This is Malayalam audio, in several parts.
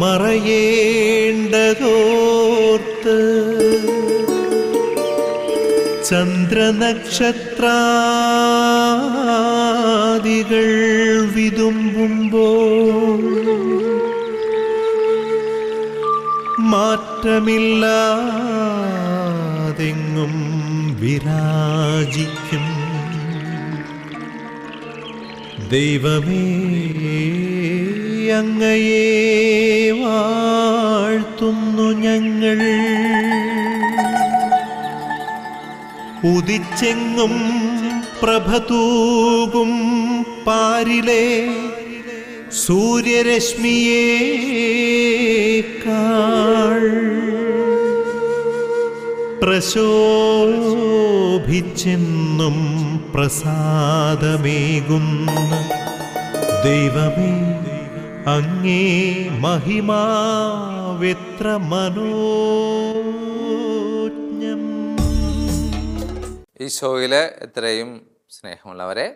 മറയേണ്ടതോർത്ത് ചന്ദ്രനക്ഷത്രാദികൾ വിതുമ്പുമ്പോൾ മാറ്റമില്ലാതെങ്ങും വിരാജിക്കും ദൈവമേ, അങ്ങയെ വാഴ്ത്തുന്നു ഞങ്ങൾ. ഉദിച്ചെങ്ങും പ്രഭതൂകും പാരിലെ സൂര്യരശ്മിയേക്കാൾ പ്രശോഭിച്ചെന്നും പ്രസാദമേകുന്ന ദൈവമേ, അങ്ങേ മഹിമാവെത്ര മനോജ്ഞം. ഈശോയിലെ എത്രയും സ്നേഹമുള്ളവരെ,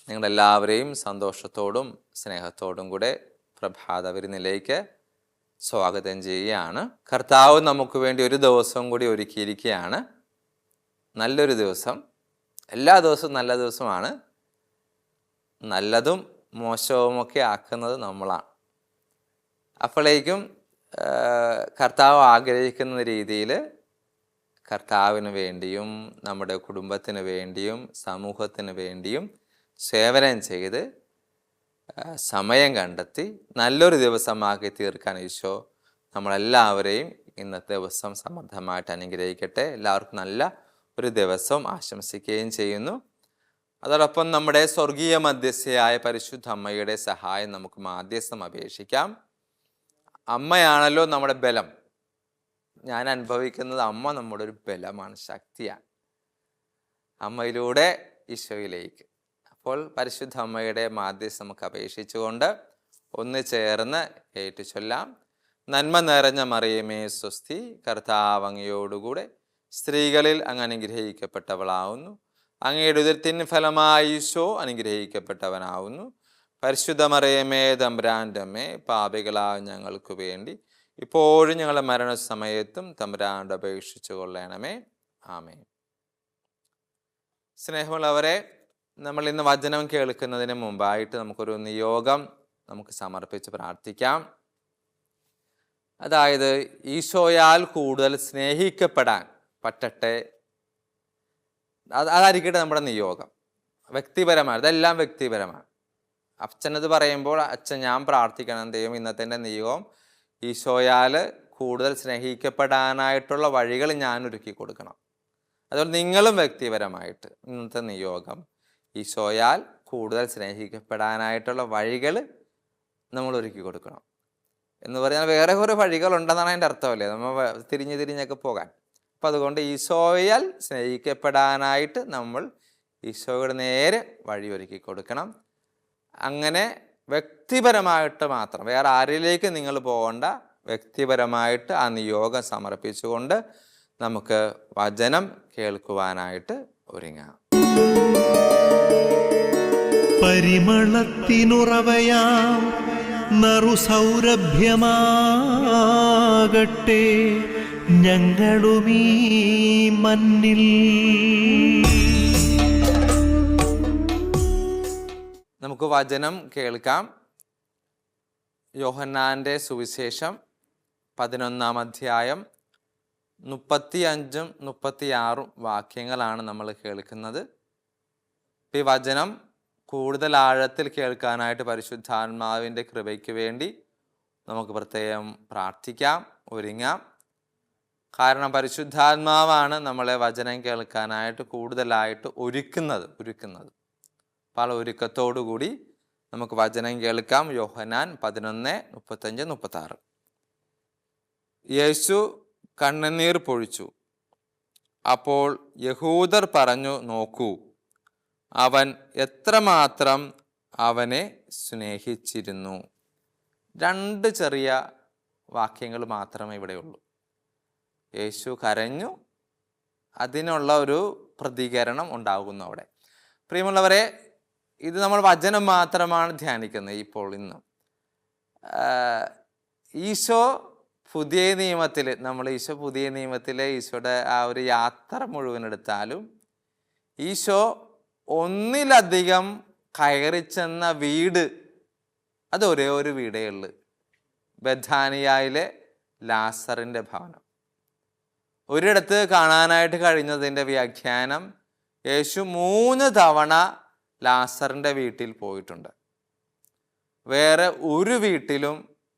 നിങ്ങളെല്ലാവരെയും സന്തോഷത്തോടും സ്നേഹത്തോടും കൂടെ പ്രഭാത വിരുന്നിലേക്ക് സ്വാഗതം ചെയ്യുകയാണ്. കർത്താവ് നമുക്ക് വേണ്ടി ഒരു ദിവസം കൂടി ഒരുക്കിയിരിക്കുകയാണ്. നല്ലൊരു ദിവസം. എല്ലാ ദിവസവും നല്ല ദിവസമാണ്. നല്ലതും മോശവുമൊക്കെ ആക്കുന്നത് നമ്മളാണ്. അപ്പോഴേക്കും കർത്താവ് ആഗ്രഹിക്കുന്ന രീതിയിൽ കർത്താവിന് വേണ്ടിയും നമ്മുടെ കുടുംബത്തിന് വേണ്ടിയും സമൂഹത്തിന് വേണ്ടിയും സേവനം ചെയ്ത് സമയം കണ്ടെത്തി നല്ലൊരു ദിവസമാക്കി തീർക്കാൻ ഈശോ നമ്മളെല്ലാവരെയും ഇന്നത്തെ ദിവസം സമൃദ്ധമായിട്ട് അനുഗ്രഹിക്കട്ടെ. എല്ലാവർക്കും നല്ല ഒരു ദിവസം ആശംസിക്കുകയും ചെയ്യുന്നു. അതോടൊപ്പം നമ്മുടെ സ്വർഗീയ മധ്യസ്ഥയായ പരിശുദ്ധ അമ്മയുടെ സഹായം നമുക്ക് മാധ്യസ്ഥം അപേക്ഷിക്കാം. അമ്മയാണല്ലോ നമ്മുടെ ബലം. ഞാൻ അനുഭവിക്കുന്നത് അമ്മ നമ്മുടെ ഒരു ബലമാണ്, ശക്തിയാണ്. അമ്മയിലൂടെ ഈശോയിലേക്ക്. അപ്പോൾ പരിശുദ്ധ അമ്മയുടെ മാധ്യസ്ഥം നമുക്ക് അപേക്ഷിച്ചുകൊണ്ട് ഒന്ന് ചേർന്ന് ഏറ്റുചൊല്ലാം. നന്മ നിറഞ്ഞ മറിയമേ സ്വസ്തി, കർത്താവ് അങ്ങയോടുകൂടെ സ്ത്രീകളിൽ അങ്ങ് അനുഗ്രഹിക്കപ്പെട്ടവളാവുന്നു. അങ്ങയുടെ ഉദരത്തിൻ ഫലമായി ഈശോ അനുഗ്രഹിക്കപ്പെട്ടവനാവുന്നു. പരിശുദ്ധ മറിയമേ തമ്പുരാൻ്റെ അമ്മേ, പാപികളായ ഞങ്ങൾക്ക് വേണ്ടി ഇപ്പോഴും ഞങ്ങളുടെ മരണസമയത്തും തമ്പുരാനോട് അപേക്ഷിച്ചു കൊള്ളണമേ. ആമേൻ. സ്നേഹമുള്ളവരെ, നമ്മൾ ഇന്ന് വചനം കേൾക്കുന്നതിന് മുമ്പായിട്ട് നമുക്കൊരു നിയോഗം നമുക്ക് സമർപ്പിച്ച് പ്രാർത്ഥിക്കാം. അതായത്, ഈശോയാൽ കൂടുതൽ സ്നേഹിക്കപ്പെടാൻ പറ്റട്ടെ. അതായിരിക്കട്ടെ നമ്മുടെ നിയോഗം. വ്യക്തിപരമാണ്, ഇതെല്ലാം വ്യക്തിപരമാണ്. അച്ഛനത് പറയുമ്പോൾ അച്ഛൻ ഞാൻ പ്രാർത്ഥിക്കണം, ദൈവം ഇന്നത്തെ എൻ്റെ നിയോഗം ഈശോയാൽ കൂടുതൽ സ്നേഹിക്കപ്പെടാനായിട്ടുള്ള വഴികൾ ഞാൻ ഒരുക്കി കൊടുക്കണം. അതുപോലെ നിങ്ങളും വ്യക്തിപരമായിട്ട് ഇന്നത്തെ നിയോഗം ഈശോയാൽ കൂടുതൽ സ്നേഹിക്കപ്പെടാനായിട്ടുള്ള വഴികൾ നമ്മൾ ഒരുക്കി കൊടുക്കണം. എന്ന് പറഞ്ഞാൽ വേറെ കുറേ വഴികളുണ്ടെന്നാണ് അതിൻ്റെ അർത്ഥമല്ലേ, നമ്മൾ തിരിഞ്ഞൊക്കെ പോകാൻ. അപ്പം അതുകൊണ്ട് ഈശോയാൽ സ്നേഹിക്കപ്പെടാനായിട്ട് നമ്മൾ ഈശോയുടെ നേരെ വഴി ഒരുക്കി കൊടുക്കണം. അങ്ങനെ വ്യക്തിപരമായിട്ട് മാത്രം, വേറെ ആരിലേക്ക് നിങ്ങൾ പോകേണ്ട, വ്യക്തിപരമായിട്ട് ആ നിയോഗം സമർപ്പിച്ചുകൊണ്ട് നമുക്ക് വചനം കേൾക്കുവാനായിട്ട് ഒരുങ്ങാം. പരിമളത്തിനുറവയാം നറുസൗരഭ്യമാകട്ടെ ഞങ്ങളുമീ മണ്ണിൽ. നമുക്ക് വചനം കേൾക്കാം. യോഹന്നാൻ്റെ സുവിശേഷം 11-ാം അധ്യായം 35 36 വാക്യങ്ങളാണ് നമ്മൾ കേൾക്കുന്നത്. ഈ വചനം കൂടുതൽ ആഴത്തിൽ കേൾക്കാനായിട്ട് പരിശുദ്ധാത്മാവിൻ്റെ കൃപയ്ക്ക് വേണ്ടി നമുക്ക് പ്രത്യേകം പ്രാർത്ഥിക്കാം, ഒരുങ്ങാം. കാരണം പരിശുദ്ധാത്മാവാണ് നമ്മളെ വചനം കേൾക്കാനായിട്ട് കൂടുതലായിട്ട് ഒരുക്കുന്നത്. പല ഒരുക്കത്തോടു കൂടി നമുക്ക് വചനം കേൾക്കാം. യോഹന്നാൻ 11:35-36. യേശു കണ്ണുനീർ പൊഴിച്ചു. അപ്പോൾ യഹൂദർ പറഞ്ഞു, നോക്കൂ, അവൻ എത്രമാത്രം അവനെ സ്നേഹിച്ചിരുന്നു. 2 ചെറിയ വാക്യങ്ങൾ മാത്രമേ ഇവിടെയുള്ളൂ. യേശു കരഞ്ഞു, അതിനുള്ള ഒരു പ്രതികരണം ഉണ്ടാകുന്നു അവിടെ. പ്രിയമുള്ളവരെ, ഇത് നമ്മൾ വചനം മാത്രമാണ് ധ്യാനിക്കുന്നത് ഇപ്പോൾ ഇന്ന്. ഈശോ പുതിയ നിയമത്തിൽ ഈശോ പുതിയ നിയമത്തിലെ ഈശോയുടെ ആ ഒരു യാത്ര മുഴുവൻ എടുത്താലും ഈശോ ഒന്നിലധികം കയറി ചെന്ന വീട് അത് ഒരേ ഒരു വീടേ ഉള്ളു, ബഥാനിയയിലെ ലാസറിൻ്റെ ഭവനം. ഒരിടത്ത് കാണാനായിട്ട് കഴിഞ്ഞതിൻ്റെ വ്യാഖ്യാനം യേശു 3 തവണ ലാസറിൻ്റെ വീട്ടിൽ പോയിട്ടുണ്ട്. വേറെ ഒരു വീട്ടിലും,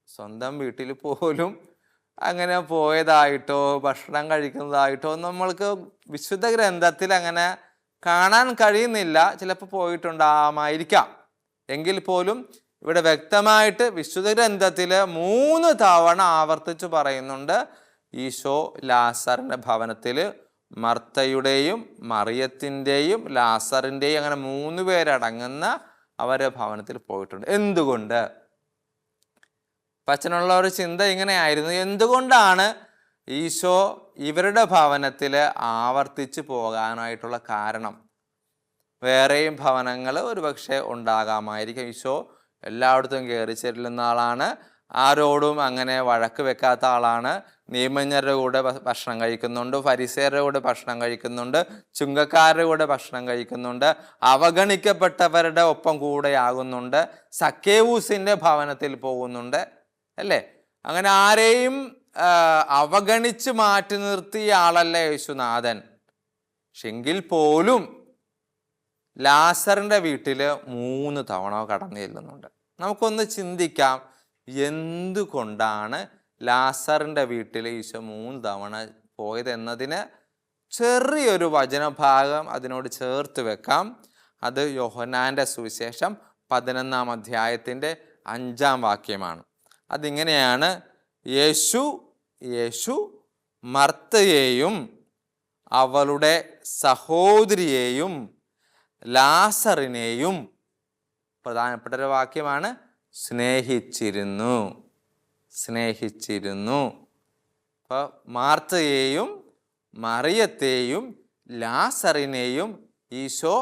സ്വന്തം വീട്ടിൽ പോലും അങ്ങനെ പോയതായിട്ടോ ഭക്ഷണം കഴിക്കുന്നതായിട്ടോ നമ്മൾക്ക് വിശുദ്ധ ഗ്രന്ഥത്തിൽ അങ്ങനെ കാണാൻ കഴിയുന്നില്ല. ചിലപ്പോൾ പോയിട്ടുണ്ടാമായിരിക്കാം. എങ്കിൽ പോലും ഇവിടെ വ്യക്തമായിട്ട് വിശുദ്ധ ഗ്രന്ഥത്തിൽ 3 തവണ ആവർത്തിച്ച് പറയുന്നുണ്ട് ഈശോ ലാസറിൻ്റെ ഭവനത്തിൽ മർത്തയുടെയും മറിയത്തിൻ്റെയും ലാസറിൻ്റെയും അങ്ങനെ 3 പേരടങ്ങുന്ന അവരുടെ ഭവനത്തിൽ പോയിട്ടുണ്ട്. എന്തുകൊണ്ട്? അച്ഛനുള്ള ഒരു ചിന്ത ഇങ്ങനെയായിരുന്നു, എന്തുകൊണ്ടാണ് ഈശോ ഇവരുടെ ഭവനത്തിൽ ആവർത്തിച്ച് പോകാനായിട്ടുള്ള കാരണം? വേറെയും ഭവനങ്ങൾ ഒരുപക്ഷെ ഉണ്ടാകാമായിരിക്കും. ഈശോ എല്ലായിടത്തും കയറി ചെല്ലുന്ന ആളാണ്, ആരോടും അങ്ങനെ വഴക്ക് വെക്കാത്ത ആളാണ്. നിയമജ്ഞരുടെ കൂടെ ഭക്ഷണം കഴിക്കുന്നുണ്ട്, ഫരിസേരുടെ കൂടെ ഭക്ഷണം കഴിക്കുന്നുണ്ട്, ചുങ്കക്കാരുടെ കൂടെ ഭക്ഷണം കഴിക്കുന്നുണ്ട്, അവഗണിക്കപ്പെട്ടവരുടെ ഒപ്പം കൂടെയാകുന്നുണ്ട്, സക്കേവൂസിൻ്റെ ഭവനത്തിൽ പോകുന്നുണ്ട്, അല്ലേ? അങ്ങനെ ആരെയും അവഗണിച്ച് മാറ്റി നിർത്തിയ ആളല്ല യേശുനാഥൻ. എങ്കിൽ പോലും ലാസറിൻ്റെ വീട്ടിൽ 3 തവണ കടന്നു ചെല്ലുന്നുണ്ട്. നമുക്കൊന്ന് ചിന്തിക്കാം, എന്തുകൊണ്ടാണ് ലാസറിൻ്റെ വീട്ടിൽ ഈശോ 3 തവണ പോയത് എന്നതിന് ചെറിയൊരു വചനഭാഗം അതിനോട് ചേർത്ത് വെക്കാം. അത് യോഹന്നാൻ്റെ സുവിശേഷം 11-ാം അധ്യായത്തിൻ്റെ 5-ാം വാക്യമാണ്. അതിങ്ങനെയാണ്: യേശു മർത്തയെയും അവളുടെ സഹോദരിയെയും ലാസറിനെയും, പ്രധാനപ്പെട്ട ഒരു വാക്യമാണ്, സ്നേഹിച്ചിരുന്നു. അപ്പോൾ മാർത്തയെയും മറിയത്തെയും ലാസറിനെയും ഈശോ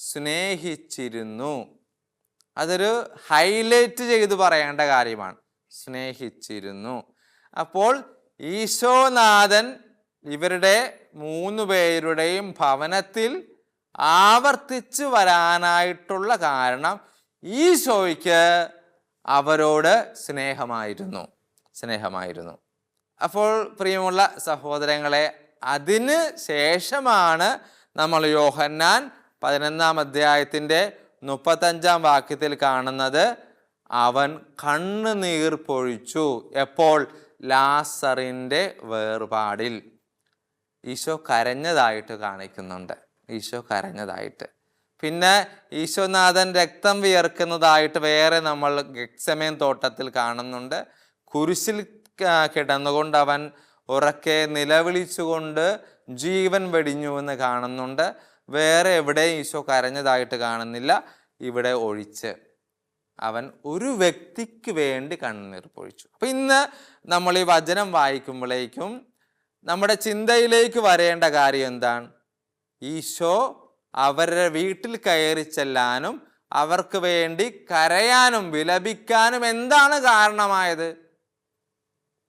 സ്നേഹിച്ചിരുന്നു. അതൊരു ഹൈലൈറ്റ് ചെയ്ത് പറയേണ്ട കാര്യമാണ്, സ്നേഹിച്ചിരുന്നു. അപ്പോൾ ഈശോനാഥൻ ഇവരുടെ 3 പേരുടെയും ഭവനത്തിൽ ആവർത്തിച്ച് വരാനായിട്ടുള്ള കാരണം ഈശോയ്ക്ക് അവരോട് സ്നേഹമായിരുന്നു. അപ്പോൾ പ്രിയമുള്ള സഹോദരങ്ങളെ, അതിന് ശേഷമാണ് നമ്മൾ യോഹന്നാൻ 11-ാം അധ്യായത്തിൻ്റെ 35-ാം വാക്യത്തിൽ കാണുന്നത്, അവൻ കണ്ണുനീർ പൊഴിച്ചു. എപ്പോൾ? ലാസറിൻ്റെ വേർപാടിൽ. ഈശോ കരഞ്ഞതായിട്ട് കാണിക്കുന്നുണ്ട്, ഈശോ കരഞ്ഞതായിട്ട്. പിന്നെ ഈശോനാഥൻ രക്തം വിയർക്കുന്നതായിട്ട് വേറെ നമ്മൾ ഗെത്സമേൻ തോട്ടത്തിൽ കാണുന്നുണ്ട്. കുരിശിൽ കിടന്നുകൊണ്ട് അവൻ ഉറക്കെ നിലവിളിച്ചുകൊണ്ട് ജീവൻ വെടിഞ്ഞു എന്ന് കാണുന്നുണ്ട്. വേറെ എവിടെയും ഈശോ കരഞ്ഞതായിട്ട് കാണുന്നില്ല. ഇവിടെ ഒഴിച്ച് അവൻ ഒരു വ്യക്തിക്ക് വേണ്ടി കണ്ണുനീർ പൊഴിച്ചു. അപ്പം ഇന്ന് നമ്മൾ ഈ വചനം വായിക്കുമ്പോഴേക്കും നമ്മുടെ ചിന്തയിലേക്ക് വരേണ്ട കാര്യം എന്താണ്? ഈശോ അവരുടെ വീട്ടിൽ കയറി ചെല്ലാനും അവർക്ക് വേണ്ടി കരയാനും വിലപിക്കാനും എന്താണ് കാരണമായത്?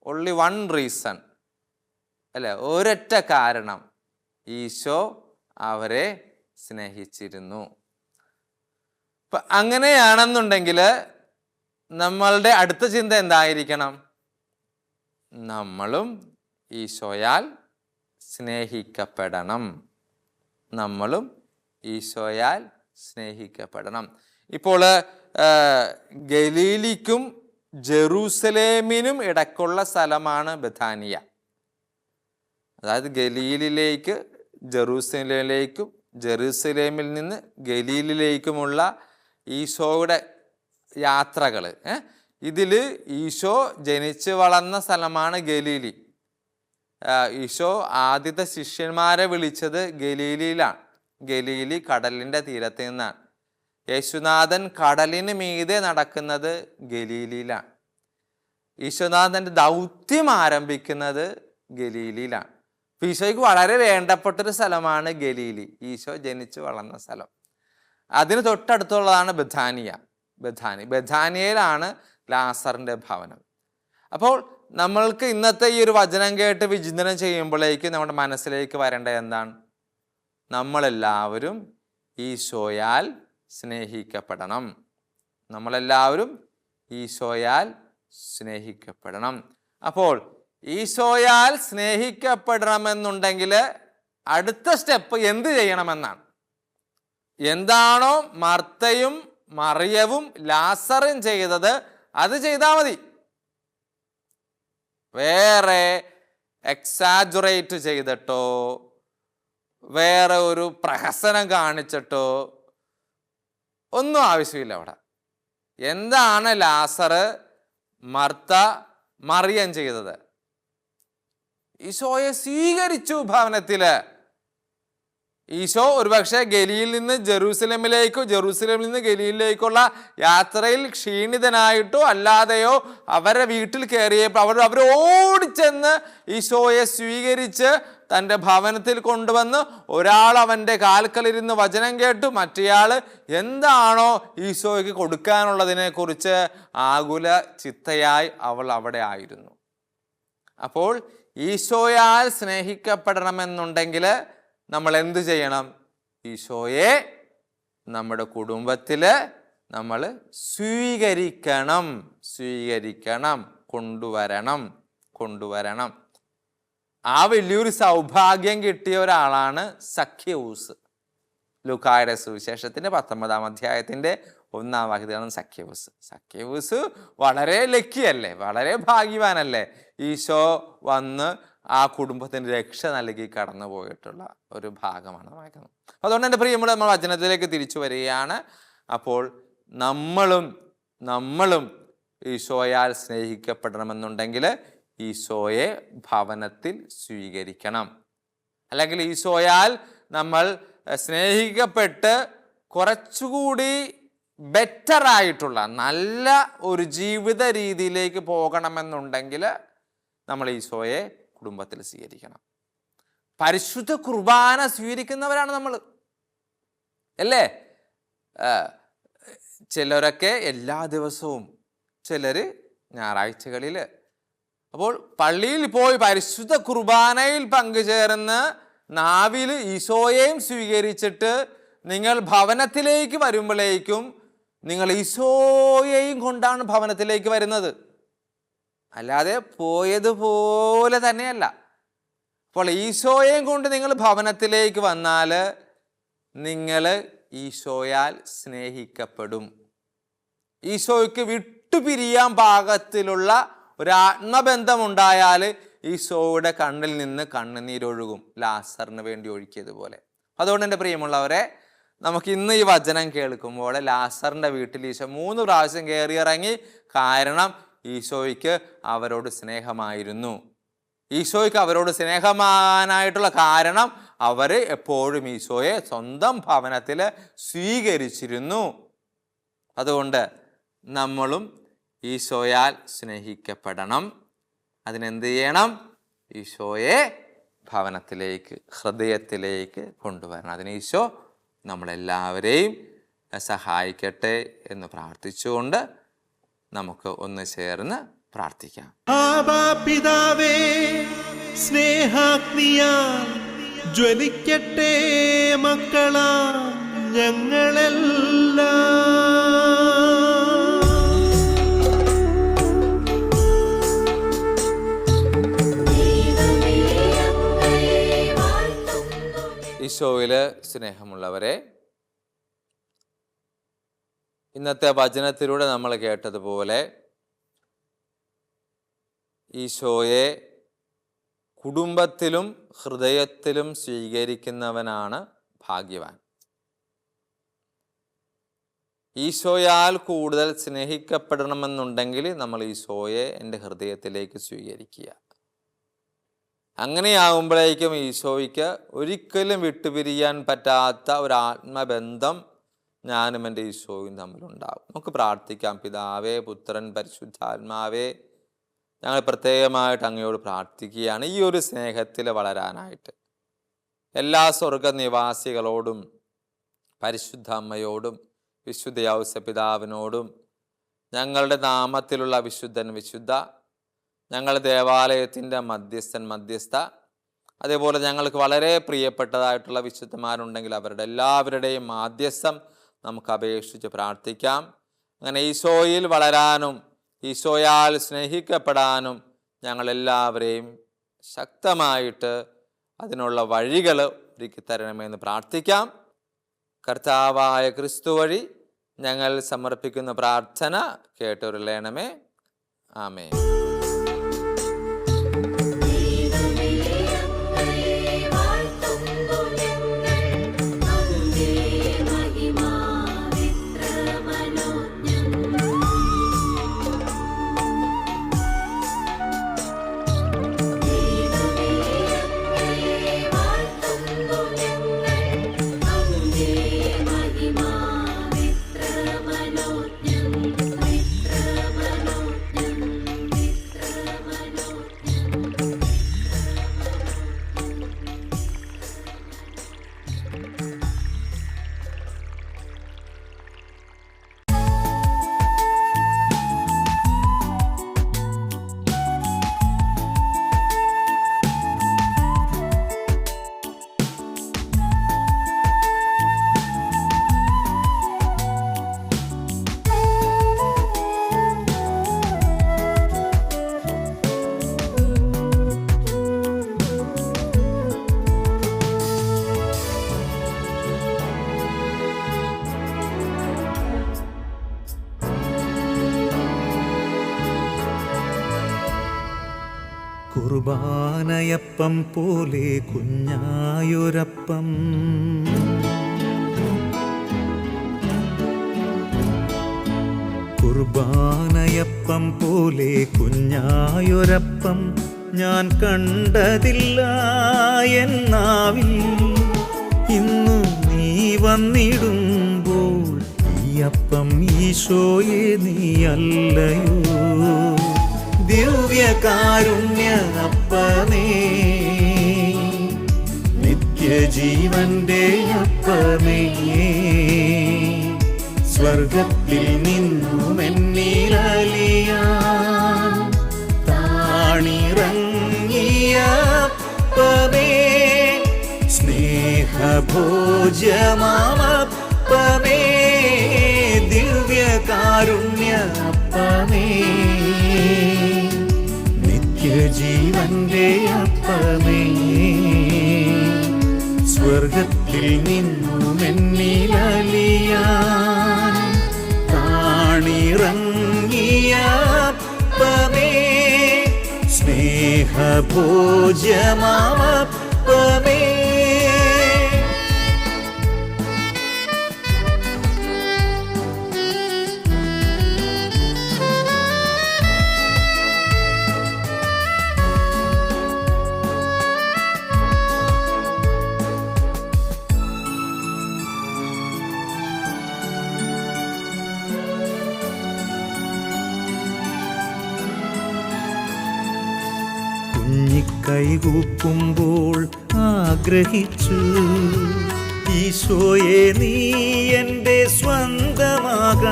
ഓൺലി വൺ റീസൺ, അല്ലെ? ഒരൊറ്റ കാരണം, ഈശോ അവരെ സ്നേഹിച്ചിരുന്നു. അപ്പം അങ്ങനെയാണെന്നുണ്ടെങ്കിൽ നമ്മളുടെ അടുത്ത ചിന്ത എന്തായിരിക്കണം? നമ്മളും ഈശോയാൽ സ്നേഹിക്കപ്പെടണം. ഇപ്പോൾ ഗലീലിക്കും ജെറൂസലേമിനും ഇടയ്ക്കുള്ള സ്ഥലമാണ് ബഥാനിയ. അതായത് ഗലീലിലേക്ക് ജെറൂസലേമിലേക്കും ജെറൂസലേമിൽ നിന്ന് ഗലീലിലേക്കുമുള്ള ഈശോയുടെ യാത്രകൾ. ഇതിൽ ഈശോ ജനിച്ച് വളർന്ന സ്ഥലമാണ് ഗലീലി. ഈശോ ആദ്യത്തെ ശിഷ്യന്മാരെ വിളിച്ചത് ഗലീലിയിലാണ്. ഗലീലി കടലിൻ്റെ തീരത്ത് നിന്നാണ്. യേശുനാഥൻ കടലിന് മീതെ നടക്കുന്നത് ഗലീലിയിലാണ്. ഈശോനാഥൻ്റെ ദൗത്യം ആരംഭിക്കുന്നത് ഗലീലിയിലാണ്. ഈശോയ്ക്ക് വളരെ വേണ്ടപ്പെട്ടൊരു സ്ഥലമാണ് ഗലീലി, ഈശോ ജനിച്ചു വളർന്ന സ്ഥലം. അതിന് തൊട്ടടുത്തുള്ളതാണ് ബഥാനിയയിലാണ് ലാസറിൻ്റെ ഭവനം. അപ്പോൾ നമ്മൾക്ക് ഇന്നത്തെ ഈ ഒരു വചനം കേട്ട് വിചിന്തനം ചെയ്യുമ്പോഴേക്ക് നമ്മുടെ മനസ്സിലേക്ക് വരേണ്ടത് എന്താണ്? നമ്മളെല്ലാവരും ഈശോയാൽ സ്നേഹിക്കപ്പെടണം. നമ്മളെല്ലാവരും ഈശോയാൽ സ്നേഹിക്കപ്പെടണം. അപ്പോൾ ഈശോയാൽ സ്നേഹിക്കപ്പെടണമെന്നുണ്ടെങ്കിൽ അടുത്ത സ്റ്റെപ്പ് എന്ത് ചെയ്യണമെന്നാണ്. എന്താണോ മർത്തയും മറിയവും ലാസറും ചെയ്തത് അത് ചെയ്താൽ മതി. വേറെ എക്സാജുറേറ്റ് ചെയ്തിട്ടോ വേറെ ഒരു പ്രഹസനം കാണിച്ചിട്ടോ ഒന്നും ആവശ്യമില്ല. അവിടെ എന്താണ് ലാസർ, മർത്ത, മറിയം ചെയ്തത്? ഈശോയെ സ്വീകരിച്ചു ഭവനത്തില്. ഈശോ ഒരുപക്ഷെ ഗലീലിൽ നിന്ന് ജെറൂസലേമിൽ നിന്ന് ഗലീലിലേക്കുള്ള യാത്രയിൽ ക്ഷീണിതനായിട്ടോ അല്ലാതെയോ അവരുടെ വീട്ടിൽ കയറിയപ്പോൾ അവർ ഓടിച്ചെന്ന് ഈശോയെ സ്വീകരിച്ച് തൻ്റെ ഭവനത്തിൽ കൊണ്ടുവന്ന് ഒരാൾ അവൻ്റെ കാൽക്കലിരുന്ന് വചനം കേട്ടു, മറ്റേയാൾ എന്താണോ ഈശോയ്ക്ക് കൊടുക്കാനുള്ളതിനെക്കുറിച്ച് ആകുല ചിത്തയായി അവൾ അവിടെ ആയിരുന്നു. അപ്പോൾ ഈശോയാൽ സ്നേഹിക്കപ്പെടണമെന്നുണ്ടെങ്കിൽ നമ്മൾ എന്ത് ചെയ്യണം? ഈശോയെ നമ്മുടെ കുടുംബത്തിൽ നമ്മൾ സ്വീകരിക്കണം, കൊണ്ടുവരണം. ആ വലിയൊരു സൗഭാഗ്യം കിട്ടിയ ഒരാളാണ് സഖ്യവൂസ്. ലൂക്കായുടെ സുവിശേഷത്തിന്റെ 19-ാം അധ്യായത്തിന്റെ 1-ാം വാക്യത്തിലാണ് സഖ്യവൂസ് വളരെ ലക്കിയല്ലേ, വളരെ ഭാഗ്യവാനല്ലേ. ഈശോ വന്ന് ആ കുടുംബത്തിന് രക്ഷ നൽകി കടന്നു പോയിട്ടുള്ള ഒരു ഭാഗമാണ് വായിക്കുന്നത്. അതുകൊണ്ട് എൻ്റെ പ്രിയമുള്ള നമ്മൾ വചനത്തിലേക്ക് തിരിച്ചു വരികയാണ്. അപ്പോൾ നമ്മളും ഈശോയാൽ സ്നേഹിക്കപ്പെടണമെന്നുണ്ടെങ്കിൽ ഈശോയെ ഭവനത്തിൽ സ്വീകരിക്കണം. അല്ലെങ്കിൽ ഈശോയാൽ നമ്മൾ സ്നേഹിക്കപ്പെട്ട് കുറച്ചുകൂടി ബെറ്ററായിട്ടുള്ള നല്ല ഒരു ജീവിത രീതിയിലേക്ക് പോകണമെന്നുണ്ടെങ്കിൽ നമ്മൾ ഈശോയെ കുടുംബത്തിൽ സ്വീകരിക്കണം. പരിശുദ്ധ കുർബാന സ്വീകരിക്കുന്നവരാണ് നമ്മൾ, അല്ലേ? ചിലരൊക്കെ എല്ലാ ദിവസവും, ചിലർ ഞായറാഴ്ചകളിൽ. അപ്പോൾ പള്ളിയിൽ പോയി പരിശുദ്ധ കുർബാനയിൽ പങ്കുചേർന്ന് നാവിൽ ഈശോയെയും സ്വീകരിച്ചിട്ട് നിങ്ങൾ ഭവനത്തിലേക്ക് വരുമ്പോഴേക്കും നിങ്ങൾ ഈശോയെയും കൊണ്ടാണ് ഭവനത്തിലേക്ക് വരുന്നത്, അല്ലാതെ പോയതുപോലെ തന്നെയല്ല. അപ്പോൾ ഈശോയെയും കൊണ്ട് നിങ്ങൾ ഭവനത്തിലേക്ക് വന്നാൽ നിങ്ങൾ ഈശോയാൽ സ്നേഹിക്കപ്പെടും. ഈശോയ്ക്ക് വിട്ടുപിരിയാൻ പാകത്തിലുള്ള ഒരാത്മബന്ധം ഉണ്ടായാൽ ഈശോയുടെ കണ്ണിൽ നിന്ന് കണ്ണുനീരൊഴുകും, ലാസറിന് വേണ്ടി ഒഴുക്കിയതുപോലെ. അതുകൊണ്ട് എൻ്റെ പ്രിയമുള്ളവരെ, നമുക്ക് ഇന്ന് ഈ വചനം കേൾക്കുമ്പോൾ ലാസറിൻ്റെ വീട്ടിൽ ഈശോ 3 പ്രാവശ്യം കയറിയിറങ്ങി. കാരണം ഈശോയ്ക്ക് അവരോട് സ്നേഹമായിരുന്നു. ഈശോയ്ക്ക് അവരോട് സ്നേഹമാനായിട്ടുള്ള കാരണം അവർ എപ്പോഴും ഈശോയെ സ്വന്തം ഭവനത്തിൽ സ്വീകരിച്ചിരുന്നു. അതുകൊണ്ട് നമ്മളും ഈശോയാൽ സ്നേഹിക്കപ്പെടണം. അതിനെന്ത് ചെയ്യണം? ഈശോയെ ഭവനത്തിലേക്ക്, ഹൃദയത്തിലേക്ക് കൊണ്ടുവരണം. അതിന് ഈശോ നമ്മളെല്ലാവരെയും സഹായിക്കട്ടെ എന്ന് പ്രാർത്ഥിച്ചുകൊണ്ട് നമുക്ക് ഒന്ന് ചേർന്ന് പ്രാർത്ഥിക്കാം. ആബാ പിതാവേ, സ്നേഹാഗ്നിയാൽ ജ്വലിക്കട്ടെ മക്കളാ ഞങ്ങളെല്ലാം. ഈശോയില് സ്നേഹമുള്ളവരെ, ഇന്നത്തെ വചനത്തിലൂടെ നമ്മൾ കേട്ടതുപോലെ ഈശോയെ കുടുംബത്തിലും ഹൃദയത്തിലും സ്വീകരിക്കുന്നവനാണ് ഭാഗ്യവാൻ. ഈശോയാൽ കൂടുതൽ സ്നേഹിക്കപ്പെടണമെന്നുണ്ടെങ്കിൽ നമ്മൾ ഈശോയെ എൻ്റെ ഹൃദയത്തിലേക്ക് സ്വീകരിക്കുക. അങ്ങനെയാകുമ്പോഴേക്കും ഈശോയ്ക്ക് ഒരിക്കലും വിട്ടുപിരിയാൻ പറ്റാത്ത ഒരു ആത്മബന്ധം ഞാനും എൻ്റെ ഈശോയും തമ്മിലുണ്ടാകും. നമുക്ക് പ്രാർത്ഥിക്കാം. പിതാവേ, പുത്രൻ, പരിശുദ്ധാത്മാവേ, ഞങ്ങൾ പ്രത്യേകമായിട്ട് അങ്ങയോട് പ്രാർത്ഥിക്കുകയാണ് ഈ ഒരു സ്നേഹത്തിൽ വളരാനായിട്ട്. എല്ലാ സ്വർഗനിവാസികളോടും പരിശുദ്ധ അമ്മയോടും വിശുദ്ധ ഔസേപ്പ് പിതാവിനോടും ഞങ്ങളുടെ നാമത്തിലുള്ള വിശുദ്ധൻ, വിശുദ്ധ ഞങ്ങൾ ദേവാലയത്തിൻ്റെ മധ്യസ്ഥ, അതേപോലെ ഞങ്ങൾക്ക് വളരെ പ്രിയപ്പെട്ടതായിട്ടുള്ള വിശുദ്ധന്മാരുണ്ടെങ്കിൽ അവരുടെ എല്ലാവരുടെയും മാധ്യസ്ഥം നമുക്ക് അപേക്ഷിച്ച് പ്രാർത്ഥിക്കാം. അങ്ങനെ ഈശോയിൽ വളരാനും ഈശോയാൽ സ്നേഹിക്കപ്പെടാനും ഞങ്ങളെല്ലാവരെയും ശക്തമായിട്ട് അതിനുള്ള വഴികൾ ഒരുക്കി തരണമെന്ന് പ്രാർത്ഥിക്കാം. കർത്താവായ ക്രിസ്തു വഴി ഞങ്ങൾ സമർപ്പിക്കുന്ന പ്രാർത്ഥന കേട്ടുരുളണമേ. ആമേൻ. കുർബാനയപ്പം പോലെ കുഞ്ഞായൊരപ്പം, കുർബാനയപ്പം പോലെ കുഞ്ഞായൊരപ്പം ഞാൻ കണ്ടതില്ല എന്നാവിൽ. ഇന്നു നീ വന്നിടുമ്പോൾ ഈ അപ്പം ഈശോയെ നീയല്ലയോ. ദിവ്യകാരുണ്യ അപ്പമേ, നിത്യജീവന്റെ അപ്പമേ, സ്വർഗത്തിൽ നിന്നും എന്നിലലിയാൻ താണിറങ്ങിയ അപ്പമേ, സ്നേഹഭോജ്യമാമപ്പമേ, ദിവ്യകാരുണ്യ അപ്പമേ, നിത്യജീവന്റെ അപ്പമേ, സ്വർഗത്തിൽ നിന്നും എന്നിലലിയാൻ താണിറങ്ങിയ അപ്പമേ, സ്നേഹഭോജ്യമാമപ്പമേ. കൈകൂപ്പുമ്പോൾ ആഗ്രഹിച്ചു ഈശോയെ നീ എൻ്റെ സ്വന്തമാകാൻ.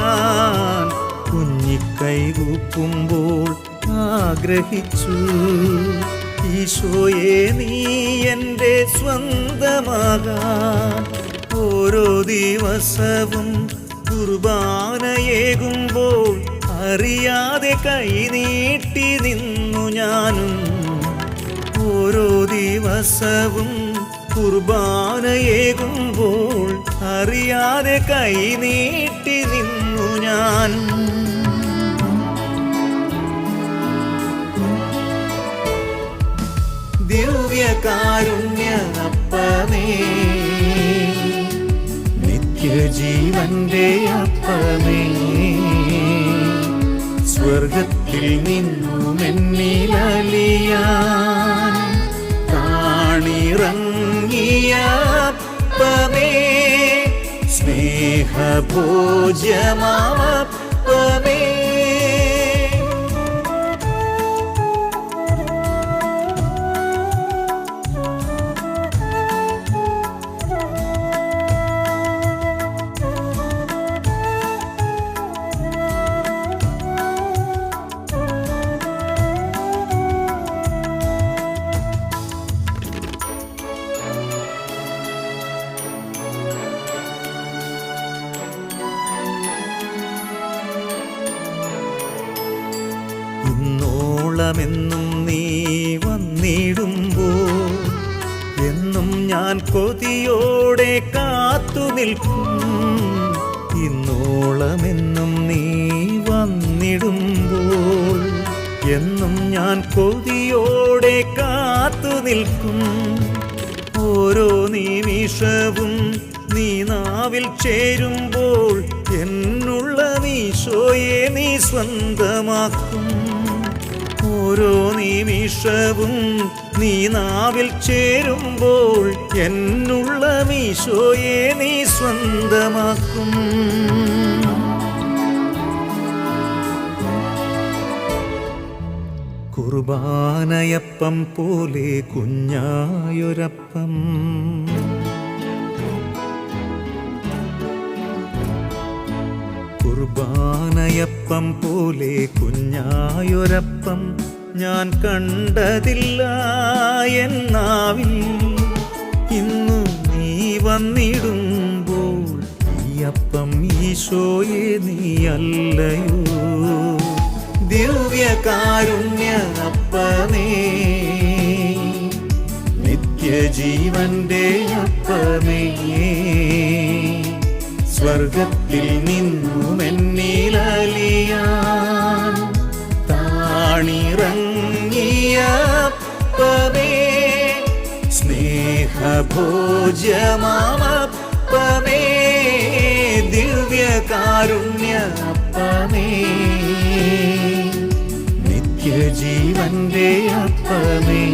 കുഞ്ഞിക്കൈകൂപ്പുമ്പോൾ ആഗ്രഹിച്ചു ഈശോയെ നീ എൻ്റെ സ്വന്തമാകാൻ. ഓരോ ദിവസവും കുർബാനയേകുമ്പോൾ അറിയാതെ കൈനീട്ടി നിന്നു ഞാനും. ഓരോ ദിവസവും കുർബാനയേകുമ്പോൾ അറിയാതെ കൈനീട്ടി നിന്നു ഞാൻ. ദിവ്യകാരുണ്യ അപ്പമേ, നിത്യജീവന്റെ അപ്പമേ, സ്വർഗത്തിൽ നിന്നും എന്നിലലിയാൻ താണിറങ്ങിയ അപ്പമേ, സ്നേഹഭോജ്യമാമപ്പമേ. ഇന്നോളമെന്നും നീ വന്നിടുമ്പോൾ എന്നും ഞാൻ കൊതിയോടെ കാത്തു നിൽക്കും. ഇന്നോളമെന്നും നീ വന്നിടുമ്പോൾ എന്നും ഞാൻ കൊതിയോടെ കാത്തു നിൽക്കും. ഓരോ നിമിഷവും നീ നാവിൽ ചേരുമ്പോൾ എന്നുള്ള ഈശോയെ നീ സ്വന്തമാക്കും. ഓരോ നിമിഷവും നീ നാവിൽ ചേരുമ്പോൾ എന്നുള്ള ഈശോയെ നീ സ്വന്തമാക്കും. കുർബാനയപ്പം പോലെ കുഞ്ഞായൊരപ്പം, കുർബാനയപ്പം പോലെ കുഞ്ഞായൊരപ്പം ഞാൻ കണ്ടതില്ല എന്നാവിൽ. ഇന്നു നീ വന്നിടുമ്പോൾ ഈ അപ്പം ഈശോയെ നീ അല്ലയോ. ദിവ്യകാരുണ്യ അപ്പമേ, നിത്യജീവന്റെ അപ്പമേ, സ്വർഗത്തിൽ നിന്നും എന്നിലലിയാൻ താണിറങ്ങിയ അപ്പമേ, സ്നേഹഭോജ്യമാമപ്പമേ, ദിവ്യകാരുണ്യ അപ്പമേ, നിത്യജീവന്റെ അപ്പമേ,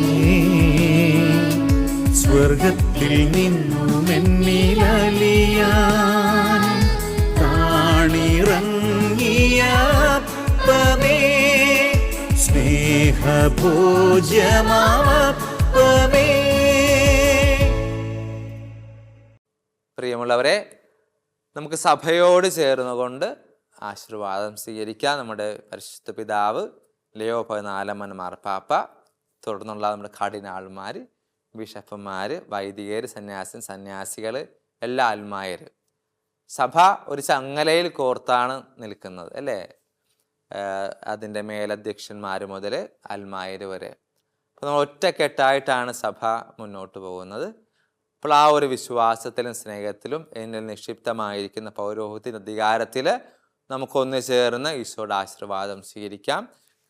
സ്വർഗത്തിൽ നിന്നും എന്നിലലിയാൻ താണിറങ്ങിയ അപ്പമേ, സ്നേഹഭോജ്യമാമപ്പമേ. പ്രിയമുള്ളവരെ, നമുക്ക് സഭയോട് ചേർന്നുകൊണ്ട് ആശീർവാദം സ്വീകരിക്കാം. നമ്മുടെ പരിശുദ്ധ പിതാവ് ലിയോ 14 മാർപ്പാപ്പ, തുടർന്നുള്ള നമ്മുടെ കർദിനാൾമാർ, ബിഷപ്പുമാർ, വൈദികർ, സന്യാസികൾ, എല്ലാ ആത്മായർ. സഭ ഒരു ചങ്ങലയിൽ കോർത്താണ് നിൽക്കുന്നത് അല്ലേ? അതിൻ്റെ മേലധ്യക്ഷന്മാർ മുതൽ ആത്മായർ വരെ. അപ്പോൾ നമ്മൾ ഒറ്റക്കെട്ടായിട്ടാണ് സഭ മുന്നോട്ട് പോകുന്നത്. അപ്പോൾ ആ ഒരു വിശ്വാസത്തിലും സ്നേഹത്തിലും എന്നിൽ നിക്ഷിപ്തമായിരിക്കുന്ന പൗരോഹിത്യ അധികാരത്തിൽ നമുക്കൊന്ന് ചേർന്ന് ഈശോയുടെ ആശീർവാദം സ്വീകരിക്കാം.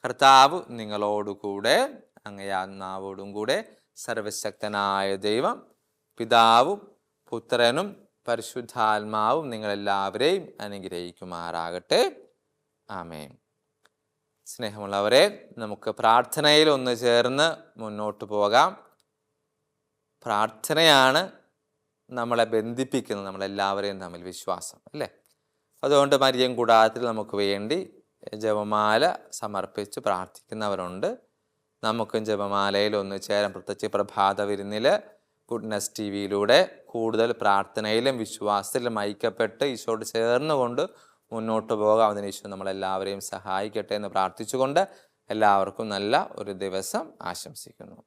കർത്താവ് നിങ്ങളോടുകൂടെ, അങ്ങേ ആത്മാവോടും കൂടെ. സർവശക്തനായ ദൈവം പിതാവും പുത്രനും പരിശുദ്ധാത്മാവും നിങ്ങളെല്ലാവരെയും അനുഗ്രഹിക്കുമാറാകട്ടെ. ആമേൻ. സ്നേഹമുള്ളവരെ, നമുക്ക് പ്രാർത്ഥനയിൽ ഒന്ന് ചേർന്ന് മുന്നോട്ട് പോകാം. പ്രാർത്ഥനയാണ് നമ്മളെ ബന്ധിപ്പിക്കുന്നത്, നമ്മളെല്ലാവരെയും തമ്മിൽ വിശ്വാസം അല്ലേ? അതുകൊണ്ട് മരിയം കൂടാരത്തിൽ നമുക്ക് വേണ്ടി ജപമാല സമർപ്പിച്ച് പ്രാർത്ഥിക്കുന്നവരുണ്ട്. നമുക്കും ജപമാലയിൽ ഒന്ന് ചേരാൻ, പ്രത്യേകിച്ച് പ്രഭാത വിരുന്നിൽ ഗുഡ്നസ് TV-യിലൂടെ കൂടുതൽ പ്രാർത്ഥനയിലും വിശ്വാസത്തിലും ഐക്യപ്പെട്ട് ഈശോയോട് ചേർന്നുകൊണ്ട് മുന്നോട്ട് പോകാം. അതിന് ഈശോ നമ്മളെല്ലാവരെയും സഹായിക്കട്ടെ എന്ന് പ്രാർത്ഥിച്ചുകൊണ്ട് എല്ലാവർക്കും നല്ല ഒരു ദിവസം ആശംസിക്കുന്നു.